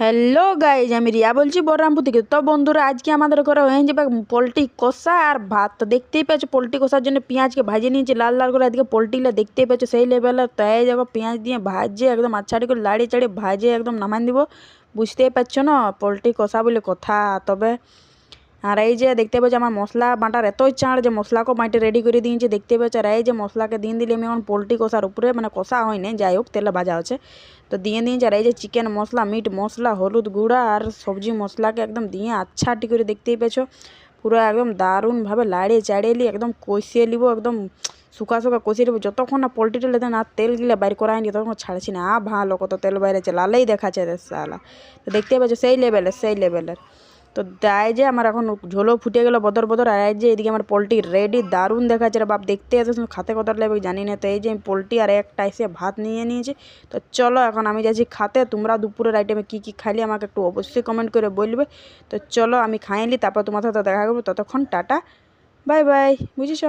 Hello guys, আমি রিয়া বলছি বহরমপুর থেকে। তো বন্ধুরা, আজকে আমাদের ঘরে হয়ে যাবে পোলট্রি কষা আর ভাত। তো দেখতেই পাচ্ছ পোলট্রি কষার জন্য পেঁয়াজকে ভাজে নিয়েছি লাল লাল করে। আজকে পোলট্রিগুলো দেখতেই পাচ্ছ সেই লেভেলের। তো এই দেখো পেঁয়াজ দিয়ে ভাজে একদম আচ্ছাটি করে লাড়িয়ে চাড়িয়ে ভাজে একদম নামান দিব। বুঝতেই পারছো না, পোলট্রি কষা বলে কথা। তবে আর এই যে দেখতে পাচ্ছি আমার মশলা বাটার এতই চাঁড় যে মশলাকেও বাটে রেডি করে দিয়েছি দেখতে পাচ্ছি। আর এই যে মশলাকে দিয়ে দিলে আমি এখন পোলট্রি কষার উপরে মানে কষা হয়নি, যাই হোক তেলে ভাজা আছে তো দিয়ে দিয়েছি। আর এই যে চিকেন মশলা, মিট মশলা, হলুদ গুঁড়া আর সবজি মশলাকে একদম দিয়ে আচ্ছাটি করে দেখতেই পেয়েছো পুরো একদম দারুণভাবে লাড়িয়ে চাড়িয়ে নিয়ে একদম কষিয়ে নিব, একদম শুকা শুকা কষিয়ে নেবো যতক্ষণ না পোলট্রিটা লেতে না তেল গিলে বাইর করা হয়নি ততক্ষণ ছাড়ছি না। ভালো কত তেল বাইরেছে, লালেই দেখাচ্ছে সালা। তো দেখতেই পাচ্ছ সেই লেভেলের। তো তাই যে আমার এখন ঝোলও ফুটে গেলো বদর বদর। আর এই যে এদিকে আমার পোলট্রি রেডি, দারুণ দেখাচ্ছে রে বাপ। দেখতে আসে খাতে কত লাগবে জানি না। তো এই যে আমি পোলট্রি আর একটা এসে ভাত নিয়ে নিয়েছি। তো চলো এখন আমি যাচ্ছি খাতে। তোমরা দুপুরের আইটেমে কী কী খাইলে আমাকে একটু অবশ্যই কমেন্ট করে বলবে। তো চলো আমি খাইলি, তারপর তোমার সাথে দেখা করবো। ততক্ষণ টাটা, বাই বাই, বুঝেছ।